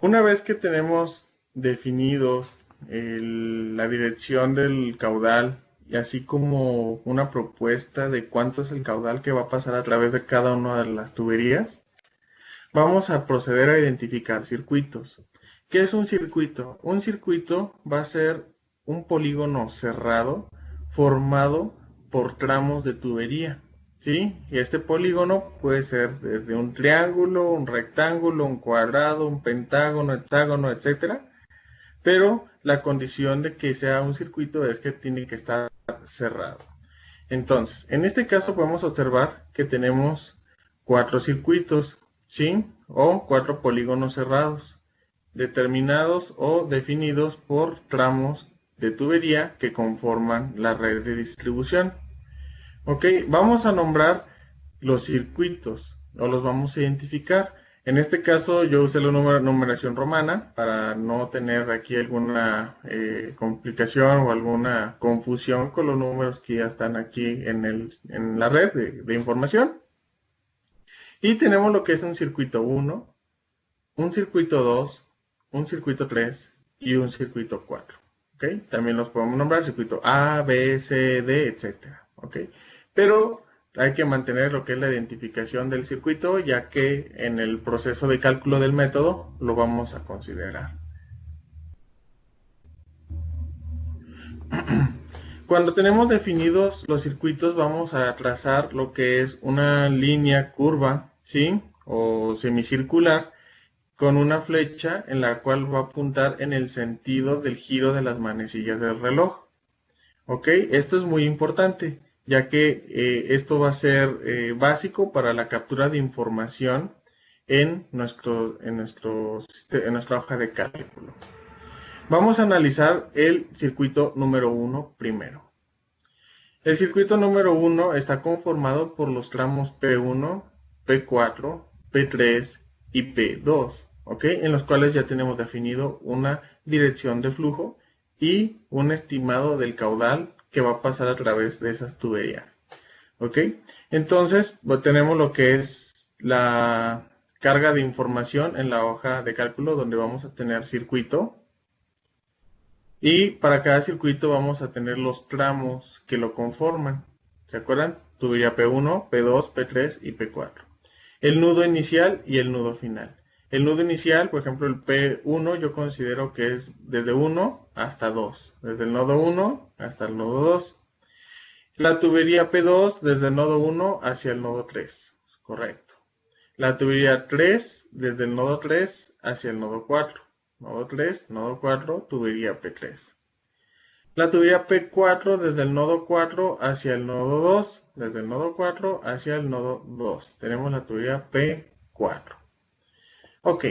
Una vez que tenemos definidos la dirección del caudal y así como una propuesta de cuánto es el caudal que va a pasar a través de cada una de las tuberías, vamos a proceder a identificar circuitos. ¿Qué es un circuito? Un circuito va a ser un polígono cerrado formado por tramos de tubería. ¿Sí? Y este polígono puede ser desde un triángulo, un rectángulo, un cuadrado, un pentágono, hexágono, etcétera. Pero la condición de que sea un circuito es que tiene que estar cerrado. Entonces, en este caso podemos observar que tenemos 4 circuitos, ¿sí? O 4 polígonos cerrados, determinados o definidos por tramos de tubería que conforman la red de distribución. Ok, vamos a nombrar los circuitos o los vamos a identificar. En este caso yo usé la numeración romana para no tener aquí alguna complicación o alguna confusión con los números que ya están aquí en la red de información. Y tenemos lo que es un circuito 1, un circuito 2, un circuito 3 y un circuito 4. ¿Okay? También los podemos nombrar circuito A, B, C, D, etc. ¿Okay? Pero hay que mantener lo que es la identificación del circuito, ya que en el proceso de cálculo del método lo vamos a considerar. Cuando tenemos definidos los circuitos, vamos a trazar lo que es una línea curva, ¿sí? O semicircular, con una flecha en la cual va a apuntar en el sentido del giro de las manecillas del reloj. ¿Ok? Esto es muy importante, ya que esto va a ser básico para la captura de información en nuestra hoja de cálculo. Vamos a analizar el circuito número 1 primero. El circuito número 1 está conformado por los tramos P1, P4, P3 y P2, ¿ok? En los cuales ya tenemos definido una dirección de flujo y un estimado del caudal que va a pasar a través de esas tuberías, ¿ok? Entonces, tenemos lo que es la carga de información en la hoja de cálculo donde vamos a tener circuito. Y para cada circuito vamos a tener los tramos que lo conforman. ¿Se acuerdan? Tubería P1, P2, P3 y P4. El nudo inicial y el nudo final. El nudo inicial, por ejemplo, el P1 yo considero que es desde 1 hasta 2. Desde el nodo 1 hasta el nodo 2. La tubería P2 desde el nodo 1 hacia el nodo 3. Correcto. La tubería 3 desde el nodo 3 hacia el nodo 4. Nodo 3, nodo 4, tubería P3. La tubería P4 desde el nodo 4 hacia el nodo 2. Desde el nodo 4 hacia el nodo 2. Tenemos la tubería P4. Ok.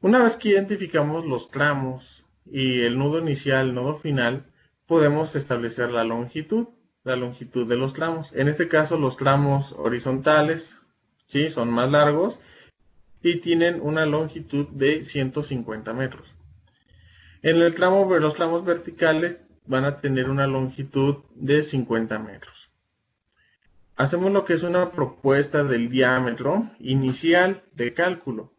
Una vez que identificamos los tramos y el nudo inicial, el nodo final, podemos establecer la longitud de los tramos. En este caso, los tramos horizontales, ¿sí? Son más largos y tienen una longitud de 150 metros. En los tramos verticales van a tener una longitud de 50 metros. Hacemos lo que es una propuesta del diámetro inicial de cálculo.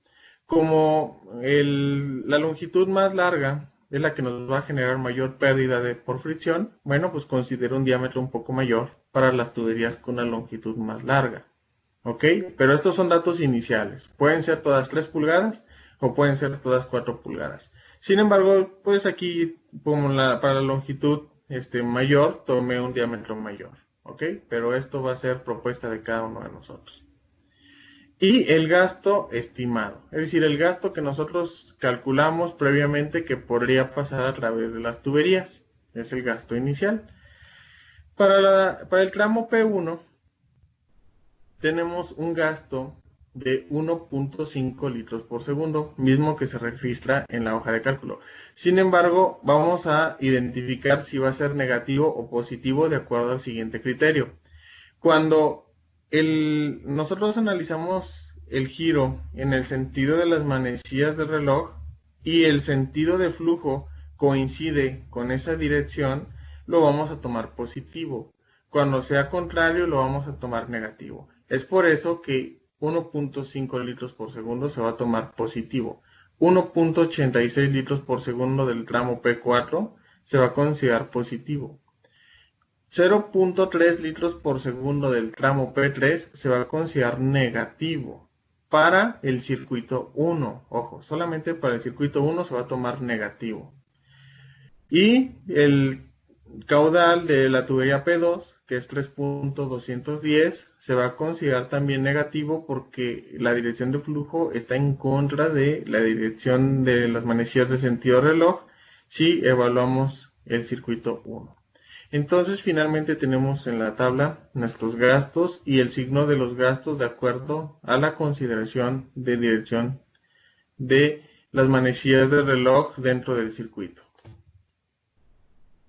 Como la longitud más larga es la que nos va a generar mayor pérdida por fricción, bueno, pues considero un diámetro un poco mayor para las tuberías con una longitud más larga. ¿Ok? Pero estos son datos iniciales. Pueden ser todas 3 pulgadas o pueden ser todas 4 pulgadas. Sin embargo, pues aquí para la longitud mayor, tomé un diámetro mayor. ¿Ok? Pero esto va a ser propuesta de cada uno de nosotros. Y el gasto estimado. Es decir, el gasto que nosotros calculamos previamente que podría pasar a través de las tuberías. Es el gasto inicial. Para el tramo P1, tenemos un gasto de 1.5 litros por segundo, mismo que se registra en la hoja de cálculo. Sin embargo, vamos a identificar si va a ser negativo o positivo de acuerdo al siguiente criterio. Cuando nosotros analizamos el giro en el sentido de las manecillas del reloj y el sentido de flujo coincide con esa dirección, lo vamos a tomar positivo. Cuando sea contrario, lo vamos a tomar negativo. Es por eso que 1.5 litros por segundo se va a tomar positivo. 1.86 litros por segundo del tramo P4 se va a considerar positivo. 0.3 litros por segundo del tramo P3 se va a considerar negativo para el circuito 1. Ojo, solamente para el circuito 1 se va a tomar negativo. Y el caudal de la tubería P2, que es 3.210, se va a considerar también negativo porque la dirección de flujo está en contra de la dirección de las manecillas de sentido reloj si evaluamos el circuito 1. Entonces finalmente tenemos en la tabla nuestros gastos y el signo de los gastos de acuerdo a la consideración de dirección de las manecillas de reloj dentro del circuito.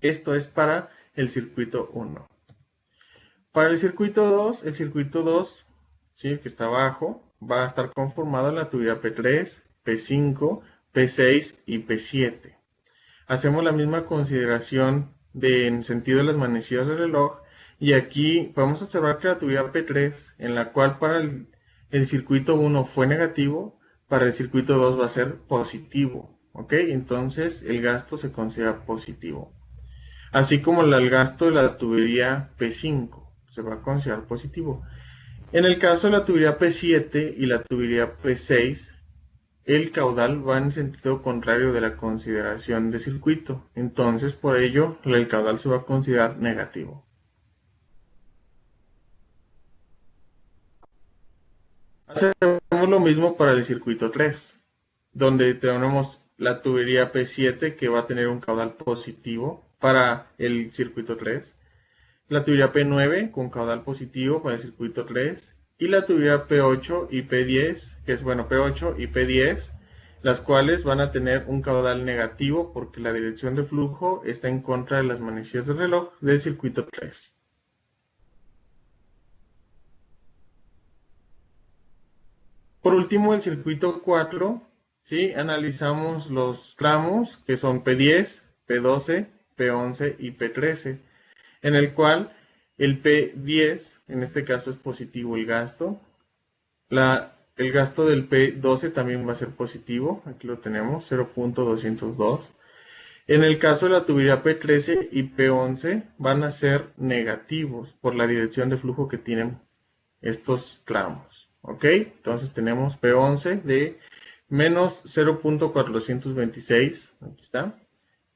Esto es para el circuito 1. Para el circuito 2, ¿sí?, que está abajo, va a estar conformado en la tubería P3, P5, P6 y P7. Hacemos la misma consideración en sentido de las manecillas del reloj y aquí podemos observar que la tubería P3, en la cual para el circuito 1 fue negativo, para el circuito 2 va a ser positivo, ¿ok? Entonces el gasto se considera positivo. Así como el gasto de la tubería P5 se va a considerar positivo. En el caso de la tubería P7 y la tubería P6, el caudal va en sentido contrario de la consideración de circuito. Entonces, por ello, el caudal se va a considerar negativo. Hacemos lo mismo para el circuito 3, donde tenemos la tubería P7 que va a tener un caudal positivo para el circuito 3, la tubería P9 con caudal positivo para el circuito 3 y la tubería P8 y P10, que es P8 y P10, las cuales van a tener un caudal negativo porque la dirección de flujo está en contra de las manecillas de reloj del circuito 3. Por último, el circuito 4, ¿sí?, analizamos los tramos que son P10, P12, P11 y P13, en el cual el P10, en este caso es positivo el gasto. El gasto del P12 también va a ser positivo, aquí lo tenemos, 0.202. En el caso de la tubería P13 y P11 van a ser negativos por la dirección de flujo que tienen estos tramos, ¿ok? Entonces tenemos P11 de menos 0.426, aquí está,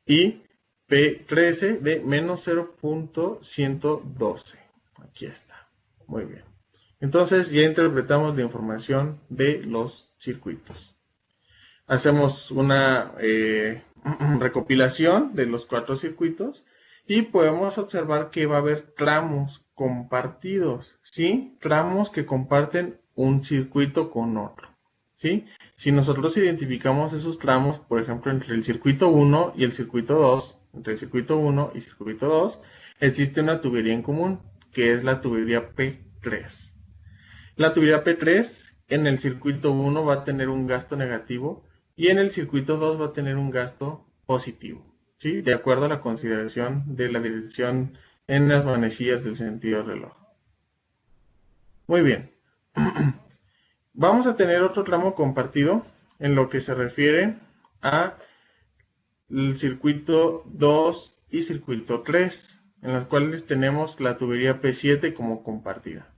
y P13 de menos 0.112, aquí está, muy bien. Entonces ya interpretamos la información de los circuitos. Hacemos una recopilación de los 4 circuitos y podemos observar que va a haber tramos compartidos, ¿sí? Tramos que comparten un circuito con otro, ¿sí? Si nosotros identificamos esos tramos, por ejemplo, entre el circuito 1 y el circuito 2, entre el circuito 1 y el circuito 2, existe una tubería en común, que es la tubería P3. La tubería P3 en el circuito 1 va a tener un gasto negativo y en el circuito 2 va a tener un gasto positivo, ¿sí?, de acuerdo a la consideración de la dirección en las manecillas del sentido reloj. Muy bien. Vamos a tener otro tramo compartido en lo que se refiere a el circuito 2 y circuito 3, en los cuales tenemos la tubería P7 como compartida.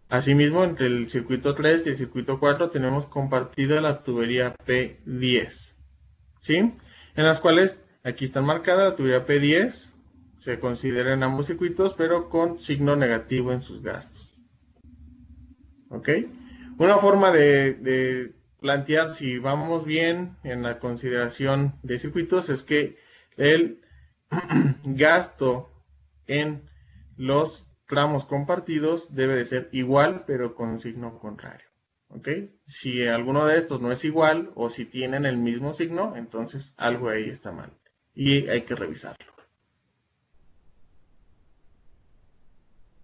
Asimismo, entre el circuito 3 y el circuito 4 tenemos compartida la tubería P10, ¿sí?, en las cuales aquí están marcadas la tubería P10, se considera en ambos circuitos, pero con signo negativo en sus gastos. ¿Ok? Una forma de plantear si vamos bien en la consideración de circuitos es que el gasto en los tramos compartidos debe de ser igual, pero con signo contrario. ¿Ok? Si alguno de estos no es igual o si tienen el mismo signo, entonces algo ahí está mal y hay que revisarlo.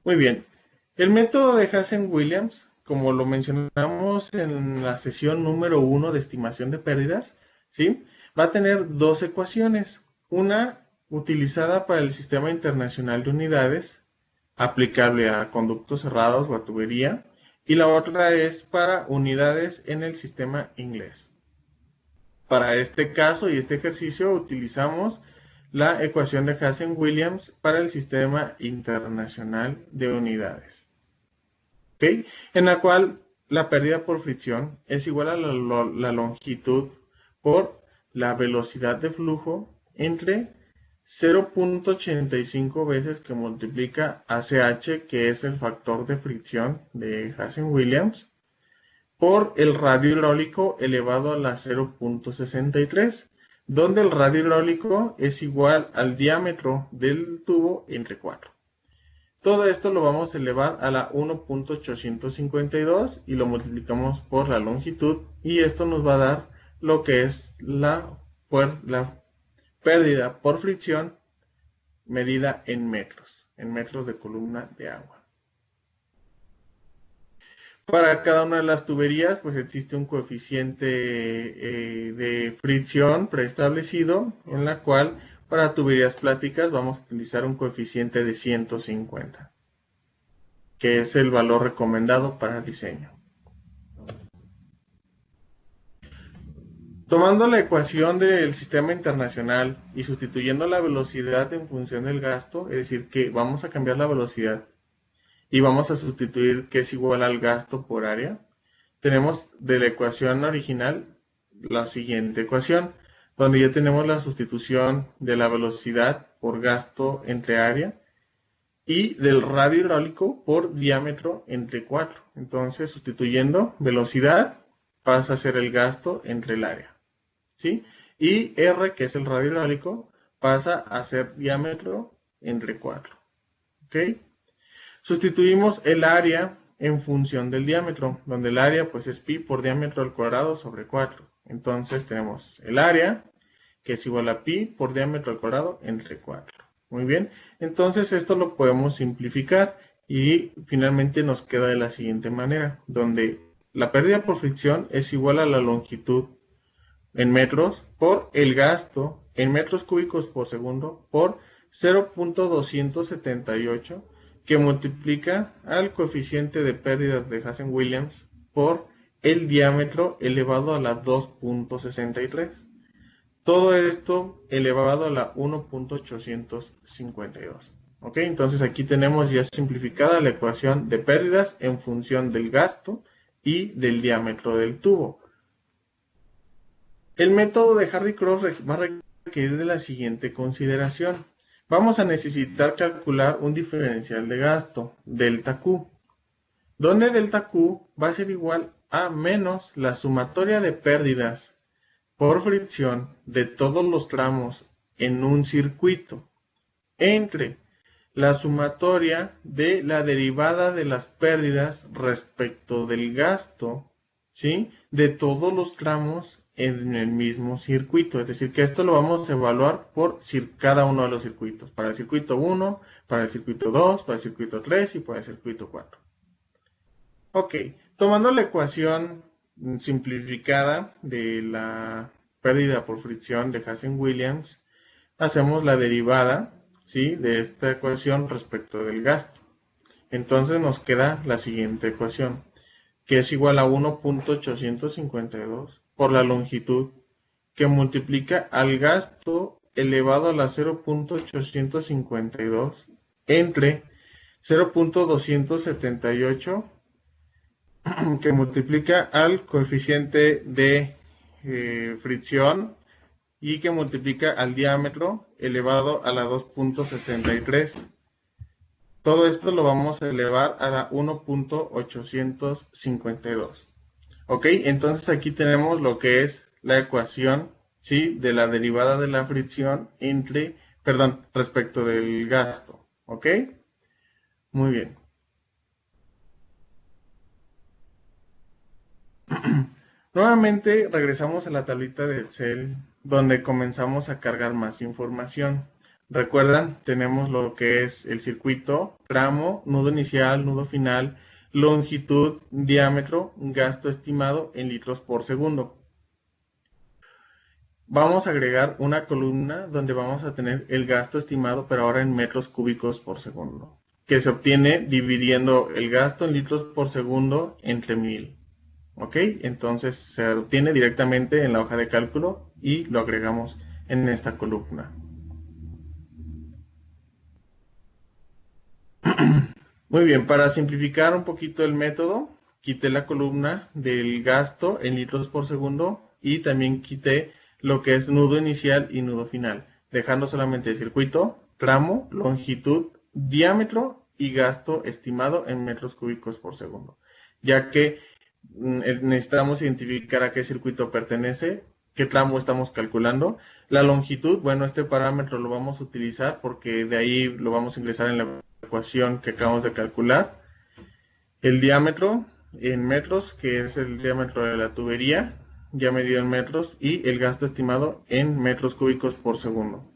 Muy bien. El método de Hazen-Williams, como lo mencionamos en la sesión número 1 de estimación de pérdidas, ¿sí?, va a tener dos ecuaciones. Una utilizada para el Sistema Internacional de Unidades, aplicable a conductos cerrados o a tubería, y la otra es para unidades en el sistema inglés. Para este caso y este ejercicio utilizamos la ecuación de Hazen-Williams para el Sistema Internacional de Unidades, ¿ok? En la cual la pérdida por fricción es igual a la longitud por la velocidad de flujo entre 0.85 veces que multiplica ACH, que es el factor de fricción de Hazen-Williams, por el radio hidráulico elevado a la 0.63, donde el radio hidráulico es igual al diámetro del tubo entre 4. Todo esto lo vamos a elevar a la 1.852 y lo multiplicamos por la longitud, y esto nos va a dar lo que es la pérdida por fricción medida en metros de columna de agua. Para cada una de las tuberías, pues existe un coeficiente de fricción preestablecido, en la cual para tuberías plásticas vamos a utilizar un coeficiente de 150, que es el valor recomendado para el diseño. Tomando la ecuación del sistema internacional y sustituyendo la velocidad en función del gasto, es decir, que vamos a cambiar la velocidad y vamos a sustituir que es igual al gasto por área, tenemos de la ecuación original la siguiente ecuación, donde ya tenemos la sustitución de la velocidad por gasto entre área y del radio hidráulico por diámetro entre 4. Entonces, sustituyendo velocidad, pasa a ser el gasto entre el área, ¿sí? Y R, que es el radio hidráulico, pasa a ser diámetro entre 4. ¿Ok? Sustituimos el área en función del diámetro, donde el área pues es pi por diámetro al cuadrado sobre 4. Entonces tenemos el área, que es igual a pi por diámetro al cuadrado entre 4. Muy bien, entonces esto lo podemos simplificar y finalmente nos queda de la siguiente manera, donde la pérdida por fricción es igual a la longitud en metros por el gasto en metros cúbicos por segundo por 0.278, que multiplica al coeficiente de pérdidas de Hazen-Williams por el diámetro elevado a la 2.63. Todo esto elevado a la 1.852. ¿Ok? Entonces aquí tenemos ya simplificada la ecuación de pérdidas en función del gasto y del diámetro del tubo. El método de Hardy-Cross va a requerir de la siguiente consideración. Vamos a necesitar calcular un diferencial de gasto, delta Q, donde delta Q va a ser igual a menos la sumatoria de pérdidas por fricción de todos los tramos en un circuito entre la sumatoria de la derivada de las pérdidas respecto del gasto, ¿sí?, de todos los tramos en el mismo circuito. Es decir, que esto lo vamos a evaluar por cada uno de los circuitos. Para el circuito 1, para el circuito 2, para el circuito 3 y para el circuito 4. Ok, tomando la ecuación simplificada de la pérdida por fricción de Hazen-Williams, hacemos la derivada, ¿sí?, de esta ecuación respecto del gasto. Entonces nos queda la siguiente ecuación, que es igual a 1.852 por la longitud, que multiplica al gasto elevado a la 0.852 entre 0.278, que multiplica al coeficiente de fricción y que multiplica al diámetro elevado a la 2.63. Todo esto lo vamos a elevar a la 1.852. Ok, entonces aquí tenemos lo que es la ecuación, ¿sí?, de la derivada de la fricción respecto del gasto. Ok, muy bien. Nuevamente regresamos a la tablita de Excel, donde comenzamos a cargar más información. Recuerdan, tenemos lo que es el circuito, tramo, nudo inicial, nudo final, longitud, diámetro, gasto estimado en litros por segundo. Vamos a agregar una columna donde vamos a tener el gasto estimado, pero ahora en metros cúbicos por segundo, que se obtiene dividiendo el gasto en litros por segundo entre 1000. ¿Ok? Entonces se obtiene directamente en la hoja de cálculo y lo agregamos en esta columna. Muy bien, para simplificar un poquito el método, quité la columna del gasto en litros por segundo y también quité lo que es nudo inicial y nudo final, dejando solamente el circuito, tramo, longitud, diámetro y gasto estimado en metros cúbicos por segundo, ya que necesitamos identificar a qué circuito pertenece, qué tramo estamos calculando. La longitud, bueno, este parámetro lo vamos a utilizar porque de ahí lo vamos a ingresar en la ecuación que acabamos de calcular. El diámetro en metros, que es el diámetro de la tubería, ya medido en metros, y el gasto estimado en metros cúbicos por segundo.